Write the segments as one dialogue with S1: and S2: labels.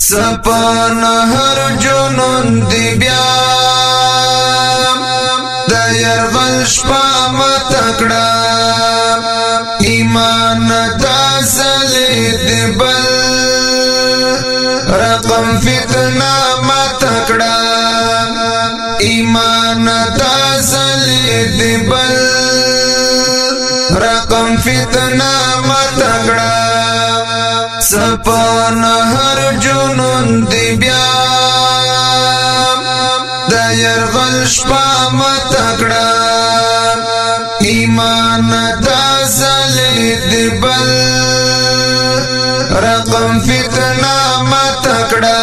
S1: سپان هر جنون دی بیا د يرغل شپه متکړه ایمان تاسلی دی بل رقم فتنه متکړه ایمان تاسلی دی بل رقم فتنه متکړه سپان هر جنون دی بیا د يرغل شپه متکړه ایمان تاسلی دی بل رقم فتنه متکړه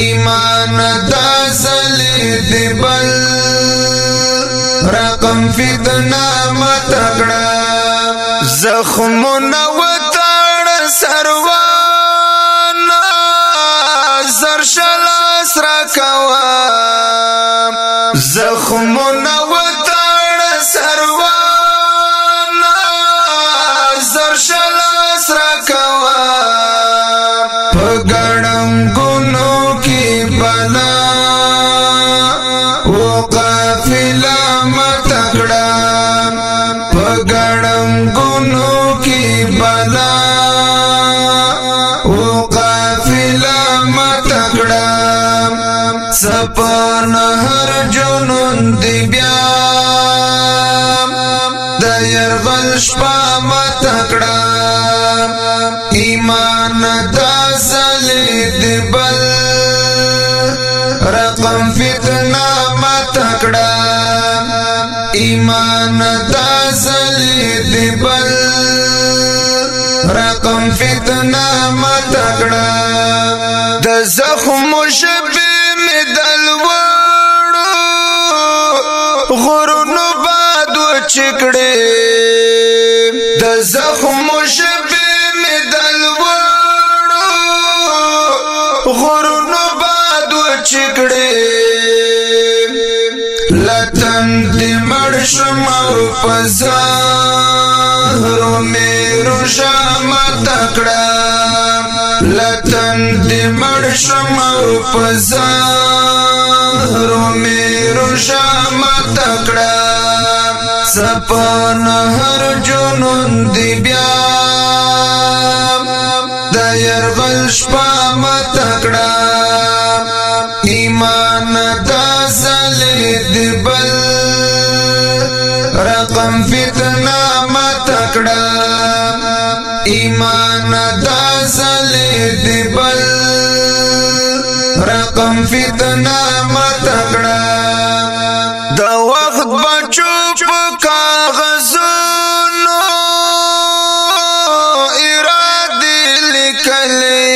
S1: ایمان تاسلی دی بل رقم فتنه متکړه زخمونه سروانا زرشلاس را کوا زخمونا وطاڑ سروانا زرشلاس را کوا پگڑم گنو کی بلا وقافلا متکڑا پگڑم گنو کی بلا سپان هر جنون دی بیا د يرغل شپه متکړه ایمان تاسلی دی بل رقم فتنه متکړه ایمان تاسلی دی بل رقم فتنه متکړه د زخم شبي غرونو باد و چکڑے د زخم شبی می دلوڑو غرونو باد و چکڑے لطن دی مرشم او پزارو میرو شام تکڑا لطن دی مرشم او پزارو میرو شام تکڑا سپان هر جنون دی بیا د يرغل شپه متکړه ایمان تاسلی دی بل رقم فتنه متکړه ایمان تاسلی دی بل رقم فتنه متکړه د وخت بچو په کاغذونو اراده لیکلې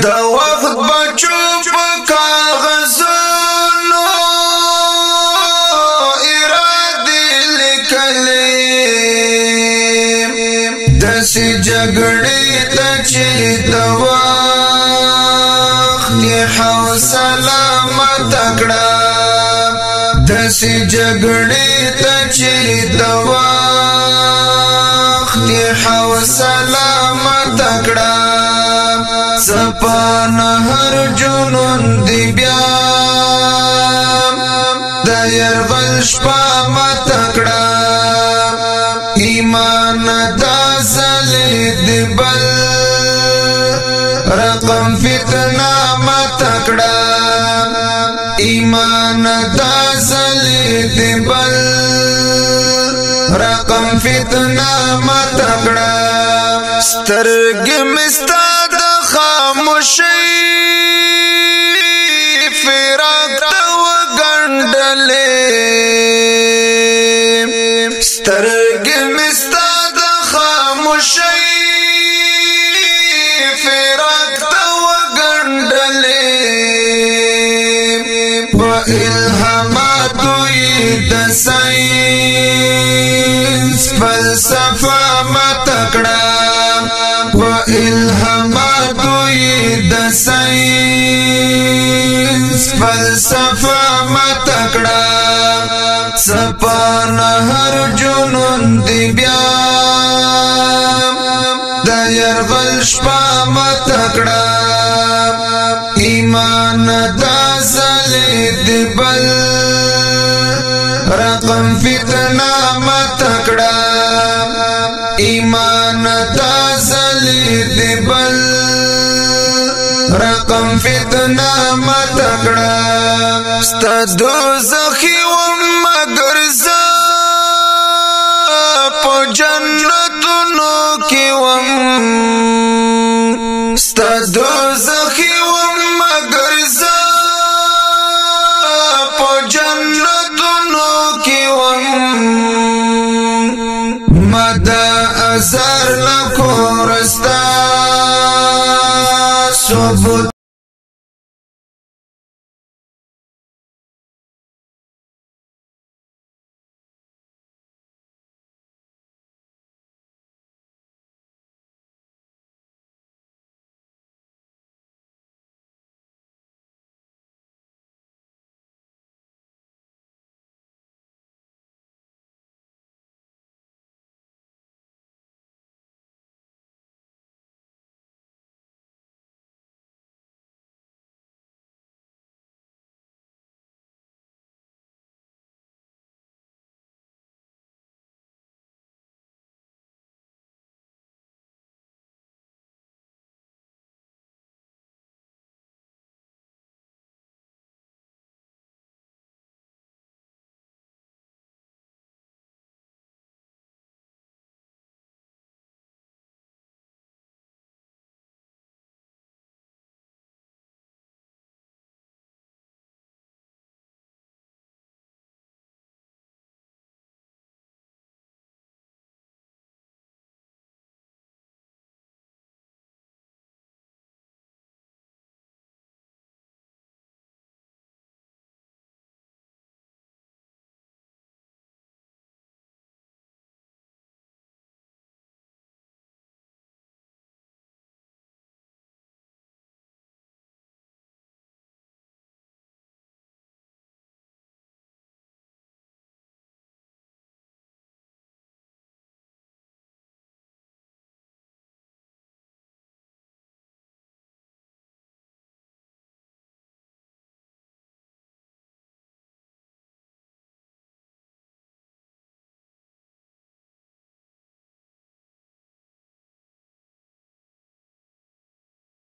S1: د وخت بچو په کاغذونو اراده لیکلې داسې جګړې ته چې دوا حوصله متکړه داسې جګړې ته چې د وخت حوصله متکړه سپان هر جنون دی بیا د يرغل شپه متکړه ایمان تاسلی دی بل رقم فتنه متکړه ایمان تاسلی دی بل رقم فتنه متکړه سترګې مستا د خاموشۍ فراق ته وګنډلې سترګې مستا د خاموشۍ د ساينس فلسفه متکړه و الهامات د ساينس فلسفه متکړه سپان هر جنون دی بیا د يرغل شپه تکڑا ایمان دا زلید بل رقم فتنہ متکڑا ایمان دا زلید بل رقم فتنہ متکڑا ستا دوزخی ومگر زا پا جنتنو کی وم ستا دوزخی ومگر زا پا جنتنو کی وم مدى أزار لكورستا ثبوت